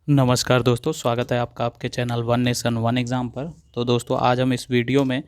नमस्कार दोस्तों, स्वागत है आपका आपके channel one nation one exam पर। तो दोस्तों आज हम इस वीडियो में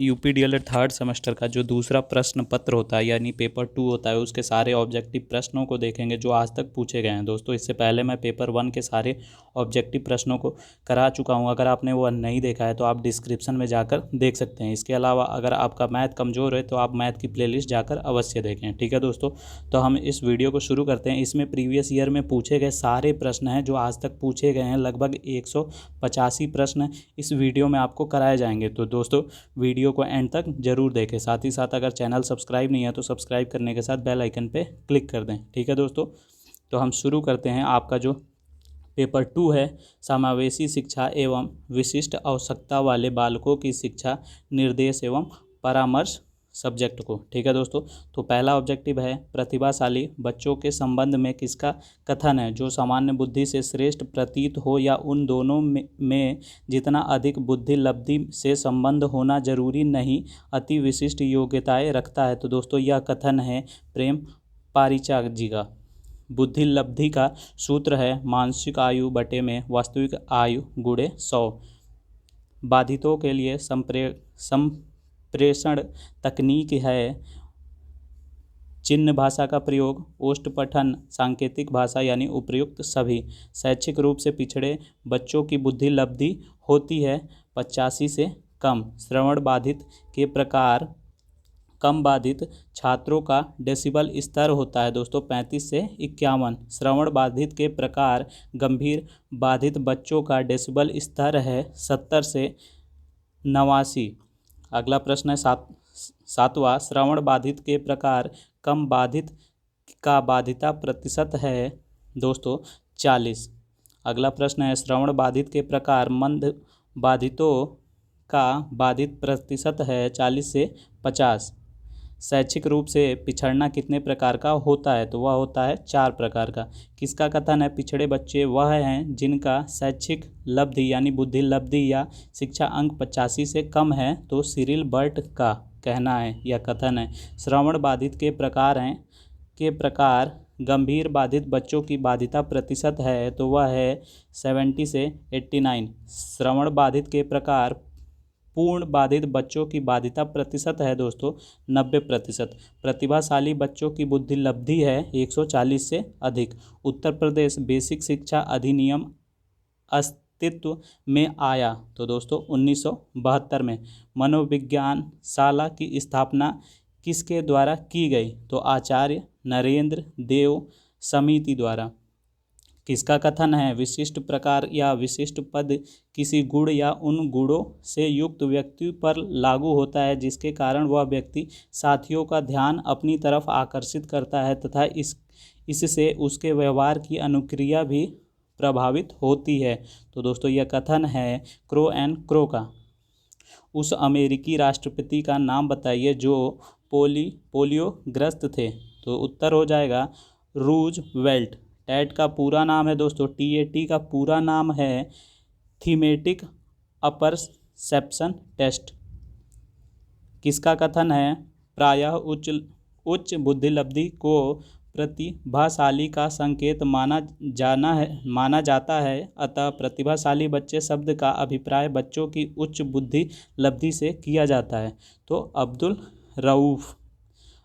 यूपी डीएलएड थर्ड सेमेस्टर का जो दूसरा प्रश्न पत्र होता है यानी पेपर 2 होता है उसके सारे ऑब्जेक्टिव प्रश्नों को देखेंगे जो आज तक पूछे गए हैं। दोस्तों इससे पहले मैं पेपर 1 के सारे ऑब्जेक्टिव प्रश्नों को करा चुका हूं। अगर आपने वो नहीं देखा है तो आप डिस्क्रिप्शन में जाकर देख सकते हैं। इसके अलावा अगर आपका मैथ कमज़ोर है तो आप मैथ की प्लेलिस्ट जाकर अवश्य देखें। ठीक है दोस्तों, तो हम इस वीडियो को शुरू करते हैं। इसमें प्रीवियस ईयर में पूछे गए सारे प्रश्न हैं जो आज तक पूछे गए हैं। लगभग 185 प्रश्न इस वीडियो में आपको कराए जाएंगे। तो दोस्तों वीडियो को एंड तक जरूर देखें। साथ ही साथ अगर चैनल सब्सक्राइब नहीं है तो सब्सक्राइब करने के साथ बेल आइकन पे क्लिक कर दें। ठीक है दोस्तों, तो हम शुरू करते हैं। आपका जो पेपर 2 है समावेशी शिक्षा एवं विशिष्ट आवश्यकता वाले बालकों की शिक्षा निर्देश एवं परामर्श सब्जेक्ट को। ठीक है दोस्तों, तो पहला ऑब्जेक्टिव है प्रतिभाशाली बच्चों के संबंध में किसका कथन है जो सामान्य बुद्धि से श्रेष्ठ प्रतीत हो या उन दोनों में जितना अधिक बुद्धि लब्धि से संबंध होना जरूरी नहीं अति विशिष्ट योग्यताएं रखता है। तो दोस्तों यह कथन है प्रेम पारिचाक जी का। बुद्धि लब्धि का सूत्र है मानसिक आयु बटे में वास्तविक आयु गुणे 100। बाधितों के लिए संप्रेषण तकनीक है चिन्ह भाषा का प्रयोग, ओष्ठ पठन, सांकेतिक भाषा यानी उपर्युक्त सभी। शैक्षिक रूप से पिछड़े बच्चों की बुद्धि लब्धि होती है 85 से कम। श्रवण बाधित के प्रकार कम बाधित छात्रों का डेसिबल स्तर होता है दोस्तों 35 से 51। श्रवण बाधित के प्रकार गंभीर बाधित बच्चों का डेसिबल स्तर है 70 से 89। अगला प्रश्न है सातवां। श्रवण बाधित के प्रकार कम बाधित का बाधिता प्रतिशत है दोस्तों 40। अगला प्रश्न है श्रवण बाधित के प्रकार मंद बाधितों का बाधित प्रतिशत है 40 से 50। शैक्षिक रूप से पिछड़ना कितने प्रकार का होता है तो वह होता है 4 प्रकार का। किसका कथन है पिछड़े बच्चे वह हैं जिनका शैक्षिक लब्धि यानी बुद्धि लब्धि या शिक्षा अंक 85 से कम है। तो सिरिल बर्ट का कहना है या कथन है। श्रवण बाधित के प्रकार गंभीर बाधित बच्चों की बाधिता प्रतिशत है तो वह है 70 से 89। श्रवण बाधित के प्रकार पूर्ण बाधित बच्चों की बाधिता प्रतिशत है दोस्तों 90%। प्रतिभाशाली बच्चों की बुद्धि लब्धि है 140 से अधिक। उत्तर प्रदेश बेसिक शिक्षा अधिनियम अस्तित्व में आया तो दोस्तों 1972 में। मनोविज्ञान शाला की स्थापना किसके द्वारा की गई तो आचार्य नरेंद्र देव समिति द्वारा। किसका कथन है विशिष्ट प्रकार या विशिष्ट पद किसी गुण या उन गुणों से युक्त व्यक्ति पर लागू होता है जिसके कारण वह व्यक्ति साथियों का ध्यान अपनी तरफ आकर्षित करता है तथा इससे उसके व्यवहार की अनुक्रिया भी प्रभावित होती है। तो दोस्तों यह कथन है क्रो एंड क्रो का। उस अमेरिकी राष्ट्रपति का नाम बताइए जो पोलियोग्रस्त थे तो उत्तर हो जाएगा रूजवेल्ट। टैट का पूरा नाम है दोस्तों TAT का पूरा नाम है थीमेटिक अपरसेप्शन टेस्ट। किसका कथन है प्रायः उच्च बुद्धि लब्धि को प्रतिभाशाली का संकेत माना जाता है अतः प्रतिभाशाली बच्चे शब्द का अभिप्राय बच्चों की उच्च बुद्धि लब्धि से किया जाता है। तो अब्दुल रऊफ।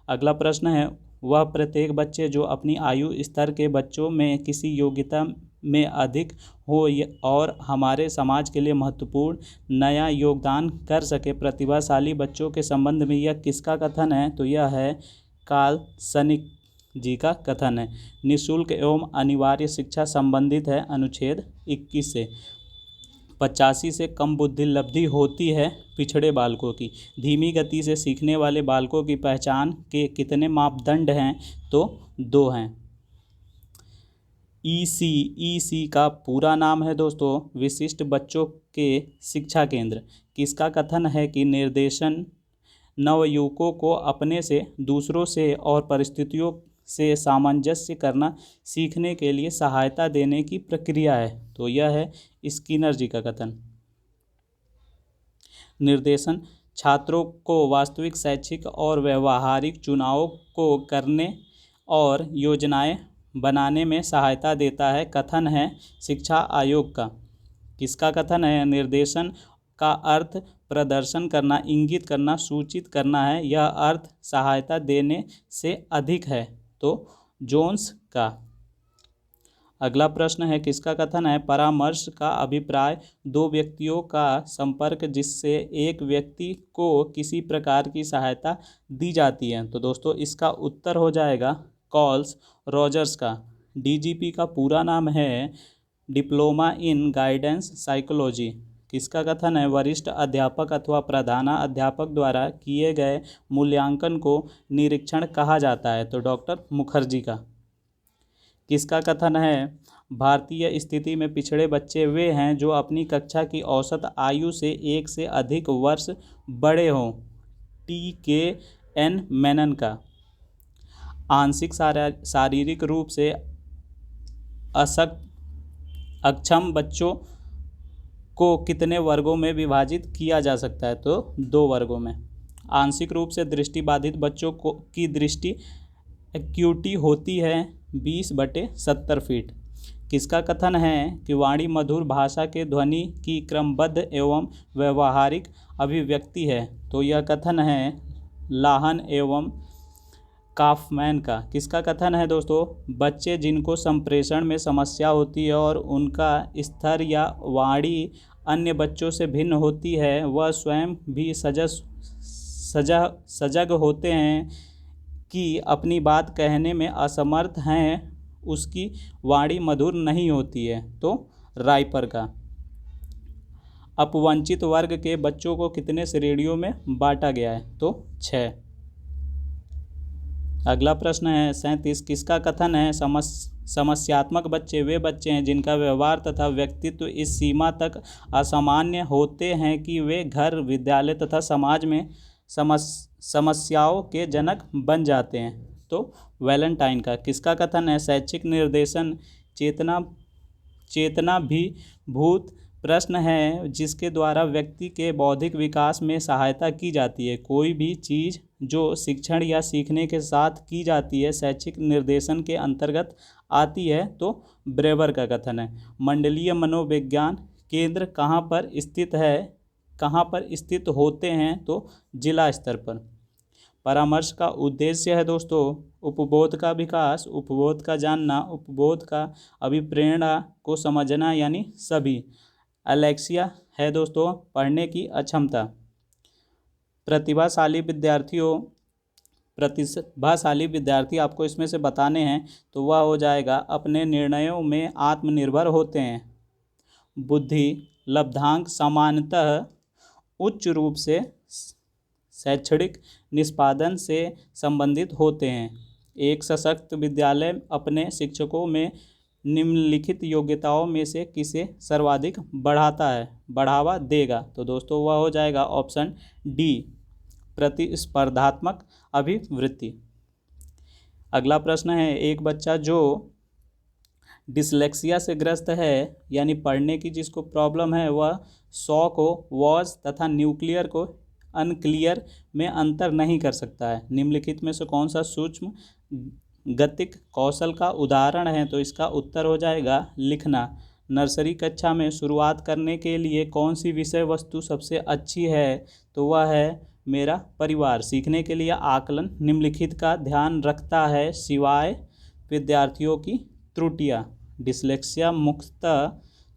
अगला प्रश्न है वह प्रत्येक बच्चे जो अपनी आयु स्तर के बच्चों में किसी योग्यता में अधिक हो और हमारे समाज के लिए महत्वपूर्ण नया योगदान कर सके। प्रतिभाशाली बच्चों के संबंध में यह किसका कथन है तो यह है कार्ल सनिक जी का कथन है। निःशुल्क एवं अनिवार्य शिक्षा संबंधित है अनुच्छेद 21 से। 85 से कम बुद्धि लब्धि होती है पिछड़े बालकों की। धीमी गति से सीखने वाले बालकों की पहचान के कितने मापदंड हैं तो 2 हैं। EC का पूरा नाम है दोस्तों विशिष्ट बच्चों के शिक्षा केंद्र। किसका कथन है कि निर्देशन नवयुवकों को अपने से दूसरों से और परिस्थितियों से सामंजस्य करना सीखने के लिए सहायता देने की प्रक्रिया है तो यह है स्किनर जी का कथन। निर्देशन छात्रों को वास्तविक शैक्षिक और व्यवहारिक चुनावों को करने और योजनाएं बनाने में सहायता देता है। कथन है शिक्षा आयोग का। किसका कथन है? निर्देशन का अर्थ प्रदर्शन करना, इंगित करना, सूचित करना है। यह अर्थ सहायता देने से अधिक है। तो जोन्स का। अगला प्रश्न है किसका कथन है? परामर्श का अभिप्राय दो व्यक्तियों का संपर्क जिससे एक व्यक्ति को किसी प्रकार की सहायता दी जाती है। तो दोस्तों इसका उत्तर हो जाएगा कॉल्स रॉजर्स का। डीजीपी का पूरा नाम है डिप्लोमा इन गाइडेंस साइकोलॉजी। किसका कथन है? वरिष्ठ अध्यापक अथवा प्रधानाध्यापक द्वारा किए गए मूल्यांकन को निरीक्षण कहा जाता है। तो डॉक्टर मुखर्जी का। किसका कथन है? भारतीय स्थिति में पिछड़े बच्चे वे हैं जो अपनी कक्षा की औसत आयु से 1 से अधिक वर्ष बड़े हों। TKN मेनन का। आंशिक शारीरिक रूप से अक्षम बच्चों को कितने वर्गों में विभाजित किया जा सकता है? तो 2 वर्गों में। आंशिक रूप से दृष्टिबाधित बच्चों की दृष्टि एक्यूटी होती है 20/70 फीट। किसका कथन है कि वाणी मधुर भाषा के ध्वनि की क्रमबद्ध एवं व्यवहारिक अभिव्यक्ति है? तो यह कथन है लाहन एवं काफमैन का। किसका कथन है दोस्तों? बच्चे जिनको संप्रेषण में समस्या होती है और उनका स्तर या वाणी अन्य बच्चों से भिन्न होती है, वह स्वयं भी सजग होते हैं कि अपनी बात कहने में असमर्थ हैं, उसकी वाणी मधुर नहीं होती है। तो राइपर का। अपवंचित वर्ग के बच्चों को कितने श्रेणियों में बांटा गया है? तो 6। अगला प्रश्न है 37। किसका कथन है? समस्यात्मक बच्चे वे बच्चे हैं जिनका व्यवहार तथा व्यक्तित्व इस सीमा तक असामान्य होते हैं कि वे घर, विद्यालय तथा समाज में समस्याओं के जनक बन जाते हैं। तो वैलेंटाइन का। किसका कथन है? शैक्षिक निर्देशन चेतना भी भूत प्रश्न है जिसके द्वारा व्यक्ति के बौद्धिक विकास में सहायता की जाती है। कोई भी चीज़ जो शिक्षण या सीखने के साथ की जाती है शैक्षिक निर्देशन के अंतर्गत आती है। तो ब्रेवर का कथन है। मंडलीय मनोविज्ञान केंद्र कहाँ पर स्थित होते हैं? तो जिला स्तर पर। परामर्श का उद्देश्य है दोस्तों उपबोध का विकास, उपबोध का जानना, उपबोध का अभिप्रेरणा को समझना यानी सभी। एलेक्सिया है दोस्तों पढ़ने की अक्षमता। प्रतिभाशाली विद्यार्थी आपको इसमें से बताने हैं तो वह हो जाएगा अपने निर्णयों में आत्मनिर्भर होते हैं। बुद्धि लब्धांक सामान्यतः उच्च रूप से शैक्षणिक निष्पादन से संबंधित होते हैं। एक सशक्त विद्यालय अपने शिक्षकों में निम्नलिखित योग्यताओं में से किसे सर्वाधिक बढ़ावा देगा? तो दोस्तों वह हो जाएगा ऑप्शन डी, प्रतिस्पर्धात्मक अभिवृत्ति। अगला प्रश्न है एक बच्चा जो डिसलेक्सिया से ग्रस्त है यानी पढ़ने की जिसको प्रॉब्लम है वह 100 को वॉज तथा न्यूक्लियर को अनक्लियर में अंतर नहीं कर सकता है। निम्नलिखित में से कौन सा सूक्ष्म गतिक कौशल का उदाहरण है? तो इसका उत्तर हो जाएगा लिखना। नर्सरी कक्षा में शुरुआत करने के लिए कौन सी विषय वस्तु सबसे अच्छी है? तो वह है मेरा परिवार। सीखने के लिए आकलन निम्नलिखित का ध्यान रखता है सिवाय विद्यार्थियों की त्रुटियां। डिसलेक्सिया मुख्यतः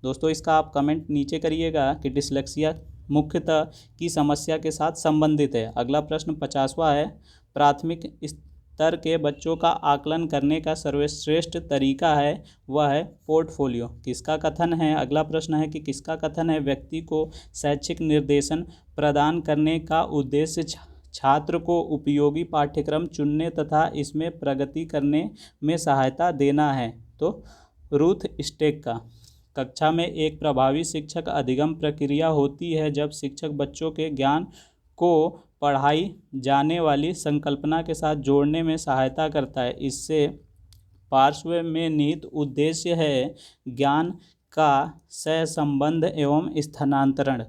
दोस्तों इसका आप कमेंट नीचे करिएगा कि डिसलेक्सिया मुख्यतः की समस्या के साथ संबंधित है। अगला प्रश्न 50वां है प्राथमिक स्तर के बच्चों का आकलन करने का सर्वश्रेष्ठ तरीका है वह है पोर्टफोलियो। किसका कथन है? अगला प्रश्न है कि किसका कथन है व्यक्ति को शैक्षिक निर्देशन प्रदान करने का उद्देश्य छात्र को उपयोगी पाठ्यक्रम चुनने तथा इसमें प्रगति करने में सहायता देना है। तो रूथ स्टेक का। कक्षा में एक प्रभावी शिक्षक अधिगम प्रक्रिया होती है जब शिक्षक बच्चों के ज्ञान को पढ़ाई जाने वाली संकल्पना के साथ जोड़ने में सहायता करता है। इससे पार्श्व में निहित उद्देश्य है ज्ञान का सहसंबंध एवं स्थानांतरण।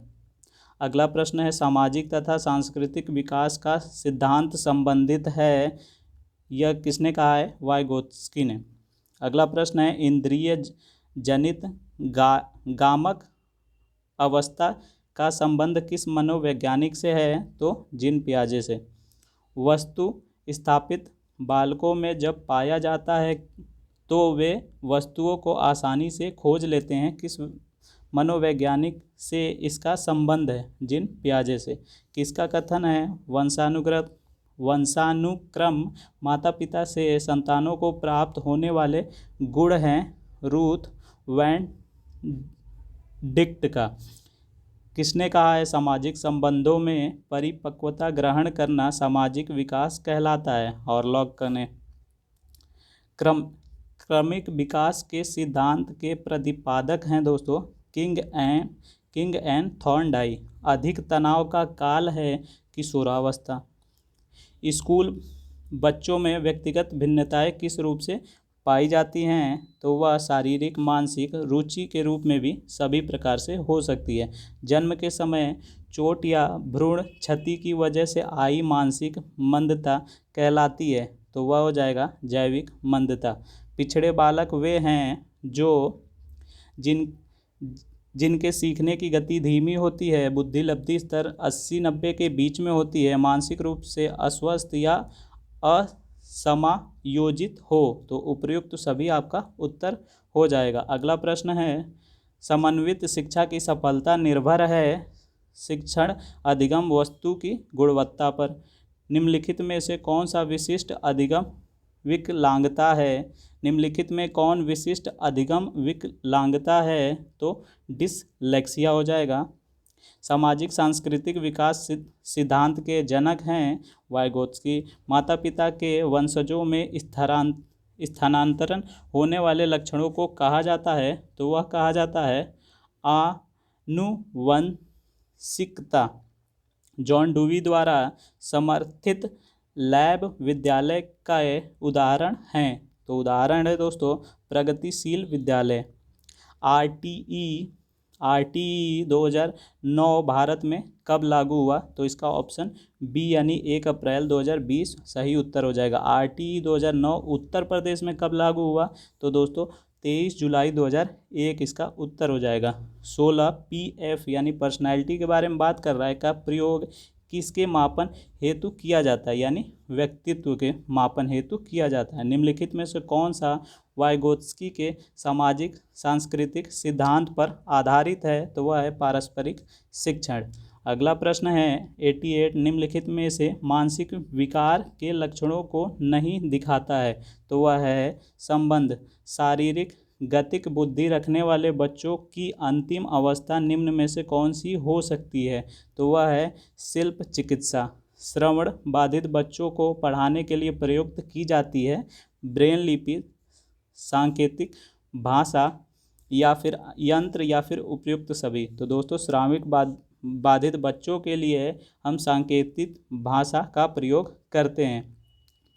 अगला प्रश्न है सामाजिक तथा सांस्कृतिक विकास का सिद्धांत संबंधित है। यह किसने कहा है? वाइगोत्स्की ने। अगला प्रश्न है, इंद्रिय जनित गामक अवस्था का संबंध किस मनोवैज्ञानिक से है? तो जीन पियाजे से। वस्तु स्थापित बालकों में जब पाया जाता है तो वे वस्तुओं को आसानी से खोज लेते हैं, किस मनोवैज्ञानिक से इसका संबंध है? जीन पियाजे से। किसका कथन है? वंशानुक्रम माता पिता से संतानों को प्राप्त होने वाले गुण हैं रूथ वैन डिक्ट का। किसने कहा है? सामाजिक संबंधों में परिपक्वता ग्रहण करना सामाजिक विकास कहलाता है, हॉरलॉक ने। क्रमिक विकास के सिद्धांत के प्रतिपादक हैं दोस्तों किंग एंड थॉर्नडाई। अधिक तनाव का काल है किशोरावस्था। स्कूल बच्चों में व्यक्तिगत भिन्नताएं किस रूप से पाई जाती हैं? तो वह शारीरिक, मानसिक, रुचि के रूप में भी सभी प्रकार से हो सकती है। जन्म के समय चोट या भ्रूण क्षति की वजह से आई मानसिक मंदता कहलाती है, तो वह हो जाएगा जैविक मंदता। पिछड़े बालक वे हैं जिनके सीखने की गति धीमी होती है, बुद्धि लब्धि स्तर 80-90 के बीच में होती है, मानसिक रूप से अस्वस्थ या असमायोजित हो, तो उपयुक्त सभी आपका उत्तर हो जाएगा। अगला प्रश्न है, समन्वित शिक्षा की सफलता निर्भर है शिक्षण अधिगम वस्तु की गुणवत्ता पर। निम्नलिखित में से कौन सा विशिष्ट अधिगम विकलांगता है? निम्नलिखित में कौन विशिष्ट अधिगम विकलांगता है? तो डिसलेक्सिया हो जाएगा। सामाजिक सांस्कृतिक विकास सिद्धांत के जनक हैं वाइगोत्स्की। माता पिता के वंशजों में स्थानांतरण होने वाले लक्षणों को कहा जाता है, तो वह कहा जाता है आनुवंशिकता। जॉन डूवी द्वारा समर्थित लैब विद्यालय का उदाहरण हैं, तो उदाहरण है दोस्तों प्रगतिशील विद्यालय। आरटीई 2009 भारत में कब लागू हुआ? तो इसका ऑप्शन बी यानी 1 अप्रैल 2020 सही उत्तर हो जाएगा। आरटीई 2009 उत्तर प्रदेश में कब लागू हुआ? तो दोस्तों 23 जुलाई 2001 इसका उत्तर हो जाएगा। 16 PF यानी पर्सनैलिटी के बारे में बात कर रहा है, का प्रयोग किसके मापन हेतु किया जाता है? यानी व्यक्तित्व के मापन हेतु किया जाता है। निम्नलिखित में से कौन सा वाइगोत्स्की के सामाजिक सांस्कृतिक सिद्धांत पर आधारित है? तो वह है पारस्परिक शिक्षण। अगला प्रश्न है 88, निम्नलिखित में से मानसिक विकार के लक्षणों को नहीं दिखाता है, तो वह है संबंध। शारीरिक गतिक बुद्धि रखने वाले बच्चों की अंतिम अवस्था निम्न में से कौन सी हो सकती है? तो वह है शिल्प चिकित्सा। श्रवण बाधित बच्चों को पढ़ाने के लिए प्रयुक्त की जाती है ब्रेन लिपि, सांकेतिक भाषा या फिर यंत्र या फिर उपयुक्त सभी। तो दोस्तों श्राविक बाधित बच्चों के लिए हम सांकेतिक भाषा का प्रयोग करते हैं।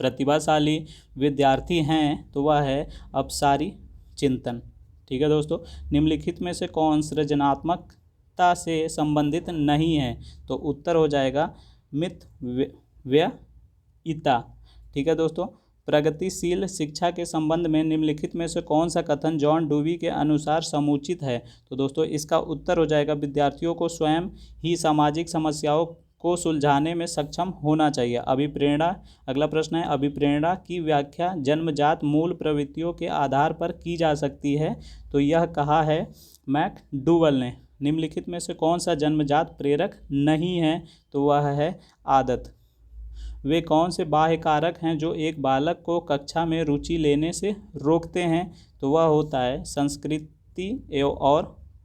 प्रतिभाशाली विद्यार्थी हैं, तो वह है अपसारी चिंतन। ठीक है दोस्तों, निम्नलिखित में से कौन सृजनात्मकता से संबंधित नहीं है? तो उत्तर हो जाएगा मितव्ययिता। ठीक है दोस्तों, प्रगतिशील शिक्षा के संबंध में निम्नलिखित में से कौन सा कथन जॉन डूवी के अनुसार समुचित है? तो दोस्तों इसका उत्तर हो जाएगा विद्यार्थियों को स्वयं ही सामाजिक समस्याओं को सुलझाने में सक्षम होना चाहिए। अभिप्रेरणा, अगला प्रश्न है, अभिप्रेरणा की व्याख्या जन्मजात मूल प्रवृत्तियों के आधार पर की जा सकती है, तो यह कहा है मैकडूवल ने। निम्नलिखित में से कौन सा जन्मजात प्रेरक नहीं है? तो वह है आदत। वे कौन से बाह्य कारक हैं जो एक बालक को कक्षा में रुचि लेने से रोकते हैं? तो वह होता है संस्कृति और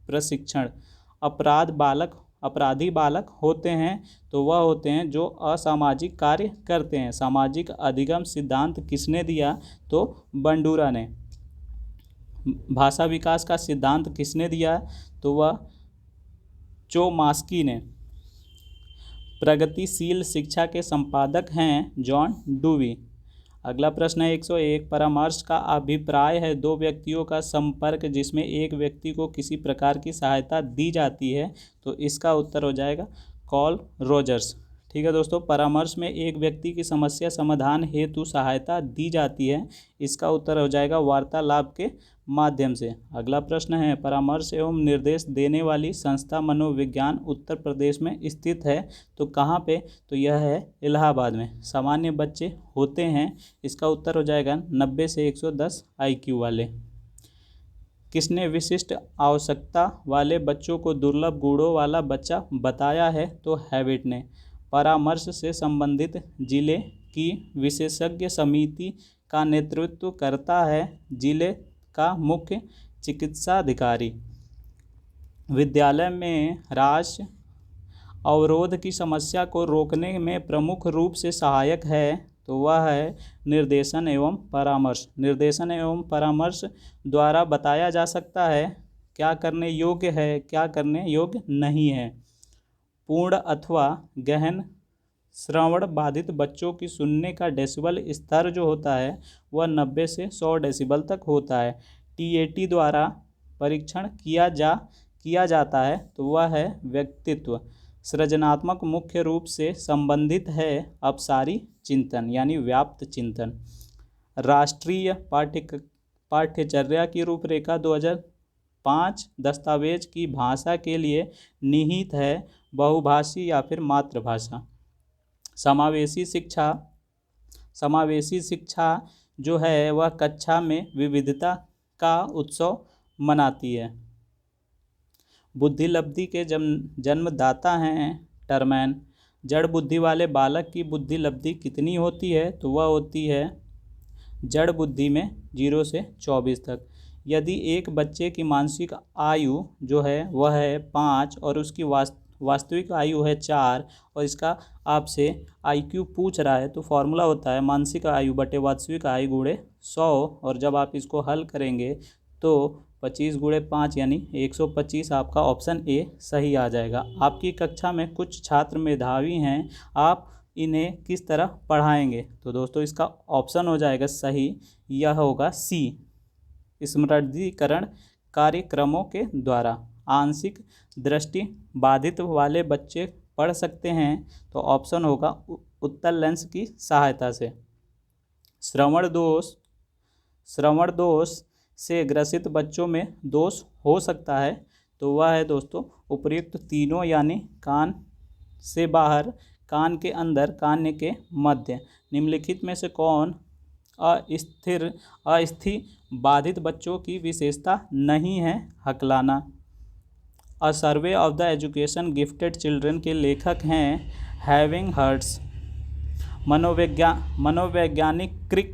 प्रशिक्षण। अपराधी बालक होते हैं, तो वह होते हैं जो असामाजिक कार्य करते हैं। सामाजिक अधिगम सिद्धांत किसने दिया? तो बंडूरा ने। भाषा विकास का सिद्धांत किसने दिया? तो वह चोमास्की ने। प्रगतिशील शिक्षा के संपादक हैं जॉन डूवी। अगला प्रश्न है 101, परामर्श का अभिप्राय है दो व्यक्तियों का संपर्क जिसमें एक व्यक्ति को किसी प्रकार की सहायता दी जाती है, तो इसका उत्तर हो जाएगा कॉल रोजर्स। ठीक है दोस्तों, परामर्श में एक व्यक्ति की समस्या समाधान हेतु सहायता दी जाती है। इसका उत्तर हो जाएगा वार्तालाप के माध्यम से। अगला प्रश्न है, परामर्श एवं निर्देश देने वाली संस्था मनोविज्ञान उत्तर प्रदेश में स्थित है, तो कहाँ पे? तो यह है इलाहाबाद में। सामान्य बच्चे होते हैं, इसका उत्तर हो जाएगा 90 से 110 IQ वाले। किसने विशिष्ट आवश्यकता वाले बच्चों को दुर्लभ गुणों वाला बच्चा बताया है? तो हैविट ने। परामर्श से संबंधित जिले की विशेषज्ञ समिति का नेतृत्व करता है जिले का मुख्य चिकित्साधिकारी। विद्यालय में राश अवरोध की समस्या को रोकने में प्रमुख रूप से सहायक है, तो वह है निर्देशन एवं परामर्श। निर्देशन एवं परामर्श द्वारा बताया जा सकता है क्या करने योग्य है, क्या करने योग्य नहीं है। पूर्ण अथवा गहन श्रवण बाधित बच्चों की सुनने का डेसिबल स्तर जो होता है वह 90 से 100 डेसिबल तक होता है। TAT द्वारा परीक्षण किया जाता है, तो वह है व्यक्तित्व। सृजनात्मक मुख्य रूप से संबंधित है अपसारी चिंतन यानी व्याप्त चिंतन। राष्ट्रीय पाठ्यचर्या की रूपरेखा 2005 दस्तावेज की भाषा के लिए निहित है बहुभाषी या फिर मातृभाषा। समावेशी शिक्षा जो है वह कक्षा में विविधता का उत्सव मनाती है। बुद्धिलब्धि के जन्मदाता हैं टरमैन। जड़ बुद्धि वाले बालक की बुद्धिलब्धि कितनी होती है? तो वह होती है जड़ बुद्धि में 0 से 24 तक। यदि एक बच्चे की मानसिक आयु जो है वह है 5 और उसकी वास्तविक आयु है 4 और इसका आपसे IQ पूछ रहा है, तो फॉर्मूला होता है मानसिक आयु बटे वास्तविक आयु गुणे 100, और जब आप इसको हल करेंगे तो 25 गुणे 5 यानी 125। आपका ऑप्शन ए सही आ जाएगा। आपकी कक्षा में कुछ छात्र मेधावी हैं, आप इन्हें किस तरह पढ़ाएंगे? तो दोस्तों इसका ऑप्शन हो जाएगा सही, यह होगा C, स्मृतिकरण कार्यक्रमों के द्वारा। आंशिक दृष्टि बाधित वाले बच्चे पढ़ सकते हैं, तो ऑप्शन होगा उत्तल लेंस की सहायता से। श्रवण दोष से ग्रसित बच्चों में दोष हो सकता है, तो वह है दोस्तों उपर्युक्त तीनों यानी कान से बाहर, कान के अंदर, कान के मध्य। निम्नलिखित में से कौन अस्थिर बाधित बच्चों की विशेषता नहीं है? हकलाना। A survey of the education gifted children के लेखक हैं हैविंग हर्ट्स। मनोवैज्ञानिक क्रिक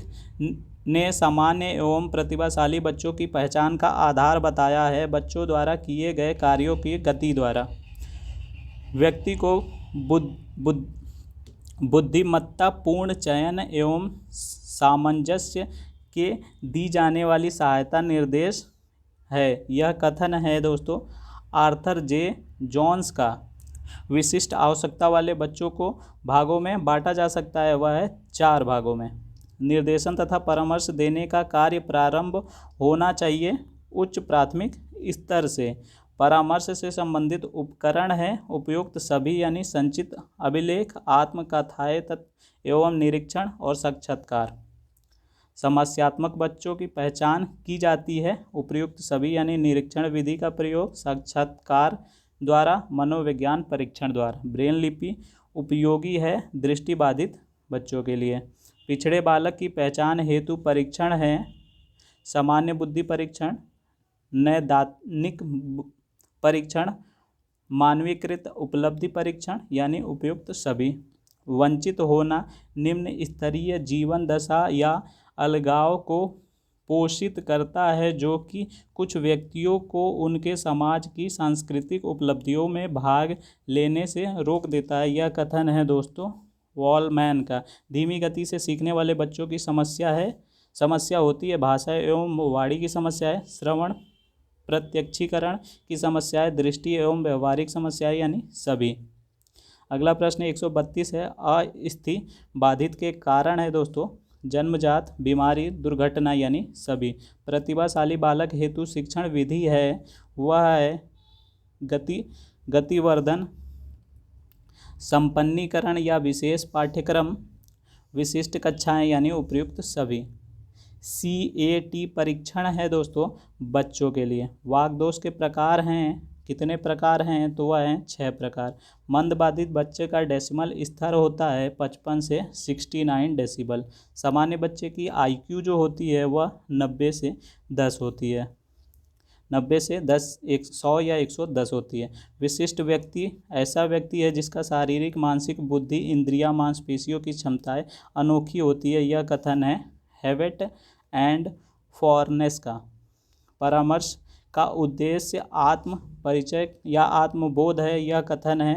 ने सामान्य एवं प्रतिभाशाली बच्चों की पहचान का आधार बताया है बच्चों द्वारा किए गए कार्यों की गति द्वारा। व्यक्ति को बुद्धिमत्तापूर्ण चयन एवं सामंजस्य के दी जाने वाली सहायता निर्देश है। यह कथन है दोस्तों आर्थर जे जोन्स का। विशिष्ट आवश्यकता वाले बच्चों को भागों में बांटा जा सकता है, वह है 4 भागों में। निर्देशन तथा परामर्श देने का कार्य प्रारंभ होना चाहिए उच्च प्राथमिक स्तर से। परामर्श से संबंधित उपकरण है उपयुक्त सभी यानी संचित अभिलेख, आत्मकथाएं एवं निरीक्षण और साक्षात्कार। समस्यात्मक बच्चों की पहचान की जाती है उपयुक्त सभी यानी निरीक्षण विधि का प्रयोग, साक्षात्कार द्वारा, मनोविज्ञान परीक्षण द्वारा। ब्रेन लिपि उपयोगी है दृष्टिबाधित बच्चों के लिए। पिछड़े बालक की पहचान हेतु परीक्षण है सामान्य बुद्धि परीक्षण, नैदानिक परीक्षण, मानवीकृत उपलब्धि परीक्षण यानी उपयुक्त सभी। वंचित होना निम्न स्तरीय जीवन दशा या अलगाव को पोषित करता है जो कि कुछ व्यक्तियों को उनके समाज की सांस्कृतिक उपलब्धियों में भाग लेने से रोक देता है। यह कथन है दोस्तों वॉलमैन का। धीमी गति से सीखने वाले बच्चों की समस्या होती है भाषा एवं वाणी की समस्या है, श्रवण प्रत्यक्षीकरण की समस्या है, दृष्टि एवं व्यवहारिक समस्याएं यानी सभी। अगला प्रश्न 132 है अस्थिर बाधित के कारण है दोस्तों जन्मजात बीमारी, दुर्घटना यानी सभी। प्रतिभाशाली बालक हेतु शिक्षण विधि है वह है गतिवर्धन, संपन्नीकरण या विशेष पाठ्यक्रम, विशिष्ट कक्षाएं यानी उपर्युक्त सभी। CAT परीक्षण है दोस्तों बच्चों के लिए। वाक दोष के प्रकार हैं, कितने प्रकार हैं, तो वह हैं 6 प्रकार। मंदबाधित बच्चे का डेसिमल स्तर होता है 55 से 69 डेसिबल। सामान्य बच्चे की IQ जो होती है वह 90 से 10 होती है, 90 से 10 100 या 110 होती है। विशिष्ट व्यक्ति ऐसा व्यक्ति है जिसका शारीरिक, मानसिक, बुद्धि, इंद्रिया, मांसपेशियों की क्षमताएं अनोखी होती है। यह कथन है हैवेट एंड फॉरनेस का। परामर्श का उद्देश्य आत्म परिचय या आत्मबोध है। यह कथन है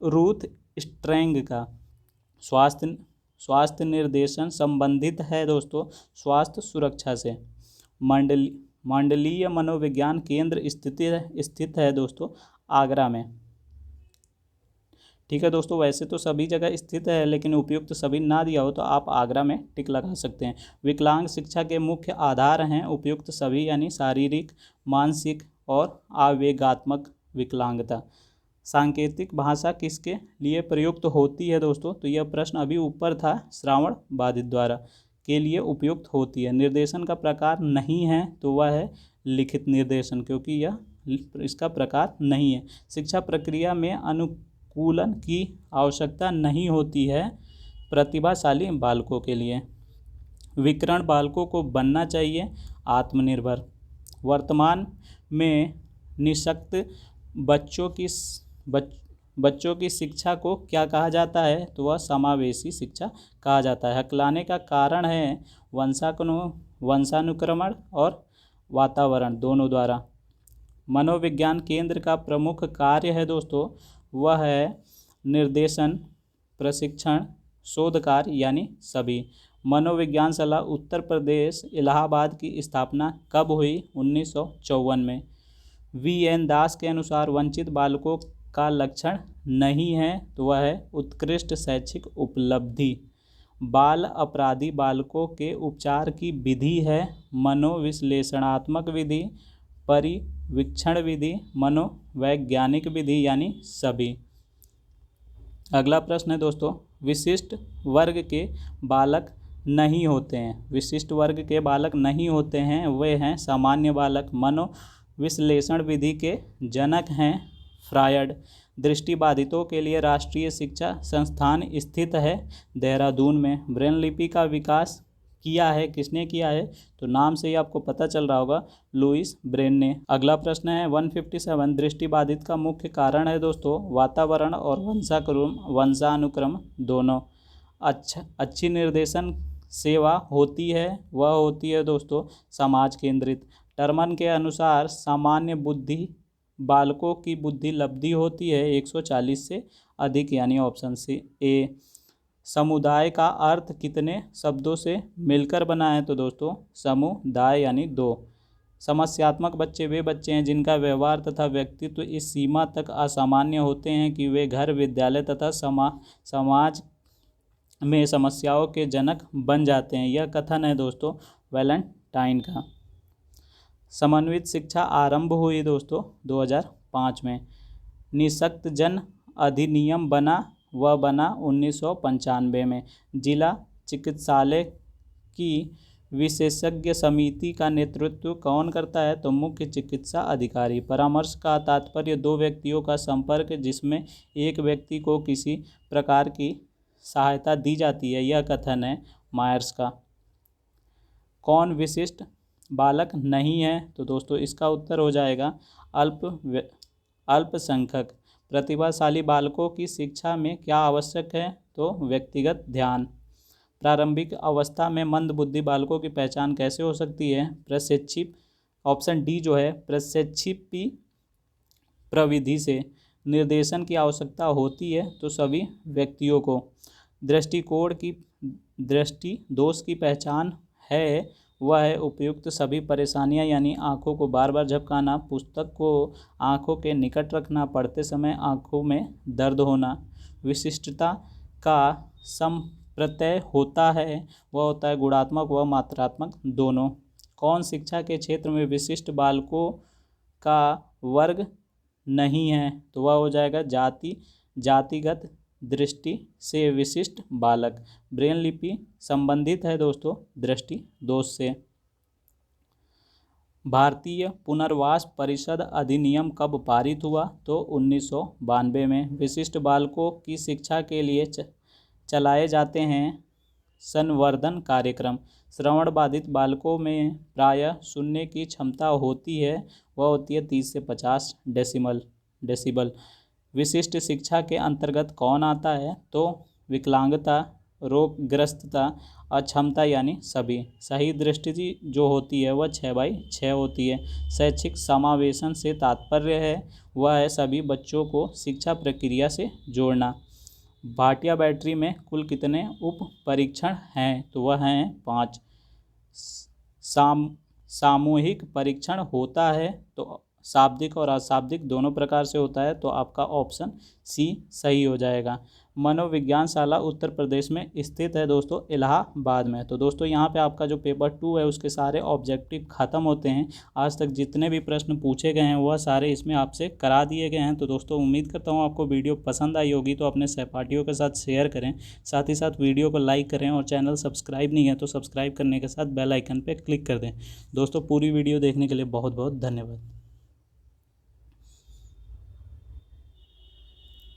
रूथ स्ट्रैंग का। स्वास्थ्य निर्देशन संबंधित है दोस्तों स्वास्थ्य सुरक्षा से। मंडलीय मनोविज्ञान केंद्र स्थित है दोस्तों आगरा में। ठीक है दोस्तों, वैसे तो सभी जगह स्थित है, लेकिन उपयुक्त सभी ना दिया हो तो आप आगरा में टिक लगा सकते हैं। विकलांग शिक्षा के मुख्य आधार हैं उपयुक्त सभी यानी शारीरिक, मानसिक और आवेगात्मक विकलांगता। सांकेतिक भाषा किसके लिए प्रयुक्त होती है दोस्तों, तो यह प्रश्न अभी ऊपर था, श्रवण बाधित द्वारा के लिए उपयुक्त होती है। निर्देशन का प्रकार नहीं है तो वह है लिखित निर्देशन, क्योंकि यह इसका प्रकार नहीं है। शिक्षा प्रक्रिया में अनुकूलन की आवश्यकता नहीं होती है प्रतिभाशाली बालकों के लिए। विकर्ण बालकों को बनना चाहिए आत्मनिर्भर। वर्तमान में निःशक्त बच्चों की शिक्षा को क्या कहा जाता है, तो वह समावेशी शिक्षा कहा जाता है। हकलाने का कारण है वंशानुक्रमण और वातावरण दोनों द्वारा। मनोविज्ञान केंद्र का प्रमुख कार्य है दोस्तों वह है निर्देशन, प्रशिक्षण, शोध कार्य यानी सभी। मनोविज्ञान शाला उत्तर प्रदेश इलाहाबाद की स्थापना कब हुई, 1954 में। VN दास के अनुसार वंचित बालकों का लक्षण नहीं है तो वह है उत्कृष्ट शैक्षिक उपलब्धि। बाल अपराधी बालकों के उपचार की विधि है मनोविश्लेषणात्मक विधि, परिवीक्षण विधि, मनोवैज्ञानिक विधि यानी सभी। अगला प्रश्न है दोस्तों, विशिष्ट वर्ग के बालक नहीं होते हैं। विशिष्ट वर्ग के बालक नहीं होते हैं वे हैं सामान्य बालक। मनोविश्लेषण विधि के जनक हैं फ्रायड। दृष्टिबाधितों के लिए राष्ट्रीय शिक्षा संस्थान स्थित है देहरादून में। ब्रेन लिपि का विकास किया है, किसने किया है, तो नाम से ही आपको पता चल रहा होगा, लुइस ब्रेन ने। अगला प्रश्न है 157, दृष्टिबाधित का मुख्य कारण है दोस्तों वातावरण और वंशानुक्रम दोनों। अच्छी निर्देशन सेवा होती है, वह होती है दोस्तों समाज केंद्रित। टर्मन के अनुसार सामान्य बुद्धि बालकों की बुद्धि लब्धि होती है 140 से अधिक यानी ऑप्शन ए। समुदाय का अर्थ कितने शब्दों से मिलकर बना है, तो दोस्तों समुदाय यानी 2। समस्यात्मक बच्चे वे बच्चे हैं जिनका व्यवहार तथा व्यक्तित्व इस सीमा तक असामान्य होते हैं कि वे घर, विद्यालय तथा समाज में समस्याओं के जनक बन जाते हैं। यह कथन है दोस्तों वैलेंटाइन का। समन्वित शिक्षा आरंभ हुई दोस्तों 2005 में। निःशक्त जन अधिनियम बना 1995 में। जिला चिकित्सालय की विशेषज्ञ समिति का नेतृत्व कौन करता है, तो मुख्य चिकित्सा अधिकारी। परामर्श का तात्पर्य 2 व्यक्तियों का संपर्क जिसमें एक व्यक्ति को किसी प्रकार की सहायता दी जाती है। यह कथन है मायर्स का। कौन विशिष्ट बालक नहीं है, तो दोस्तों इसका उत्तर हो जाएगा अल्पसंख्यक। प्रतिभाशाली बालकों की शिक्षा में क्या आवश्यक है, तो व्यक्तिगत ध्यान। प्रारंभिक अवस्था में मंदबुद्धि बालकों की पहचान कैसे हो सकती है, प्रशिक्षित, ऑप्शन डी जो है प्रशिक्षित प्रविधि से। निर्देशन की आवश्यकता होती है तो सभी व्यक्तियों को। दृष्टि दोष की पहचान है वह है उपयुक्त सभी परेशानियां यानी आँखों को बार बार झपकाना, पुस्तक को आँखों के निकट रखना, पढ़ते समय आँखों में दर्द होना। विशिष्टता का संप्रत्यय होता है वह होता है गुणात्मक व मात्रात्मक दोनों। कौन शिक्षा के क्षेत्र में विशिष्ट बालकों का वर्ग नहीं है, तो वह हो जाएगा जाति जातिगत दृष्टि से विशिष्ट बालक। ब्रेन लिपि संबंधित है दोस्तों दृष्टि दोष से। भारतीय पुनर्वास परिषद अधिनियम कब पारित हुआ? तो 1992 में। विशिष्ट बालकों की शिक्षा के लिए चलाए जाते हैं संवर्धन कार्यक्रम। श्रवण बाधित बालकों में प्रायः सुनने की क्षमता होती है, वह होती है 30 से 50 डेसिबल। विशिष्ट शिक्षा के अंतर्गत कौन आता है? तो विकलांगता, रोगग्रस्तता, अक्षमता यानी सभी। सही दृष्टि जो होती है वह 6/6 होती है। शैक्षिक समावेशन से तात्पर्य है वह है सभी बच्चों को शिक्षा प्रक्रिया से जोड़ना। भाटिया बैटरी में कुल कितने उप परीक्षण हैं? तो वह हैं 5। सामूहिक परीक्षण होता है तो शाब्दिक और अशाब्दिक दोनों प्रकार से होता है, तो आपका ऑप्शन सी सही हो जाएगा। मनोविज्ञानशाला उत्तर प्रदेश में स्थित है दोस्तों, इलाहाबाद में। तो दोस्तों यहाँ पे आपका जो पेपर 2 है उसके सारे ऑब्जेक्टिव ख़त्म होते हैं। आज तक जितने भी प्रश्न पूछे गए हैं वह सारे इसमें आपसे करा दिए गए हैं। तो दोस्तों उम्मीद करता हूँ आपको वीडियो पसंद आई होगी, तो अपने सहपाठियों के साथ शेयर करें, साथ ही साथ वीडियो को लाइक करें, और चैनल सब्सक्राइब नहीं है तो सब्सक्राइब करने के साथ बेल आइकन पर क्लिक कर दें। दोस्तों पूरी वीडियो देखने के लिए बहुत बहुत धन्यवाद।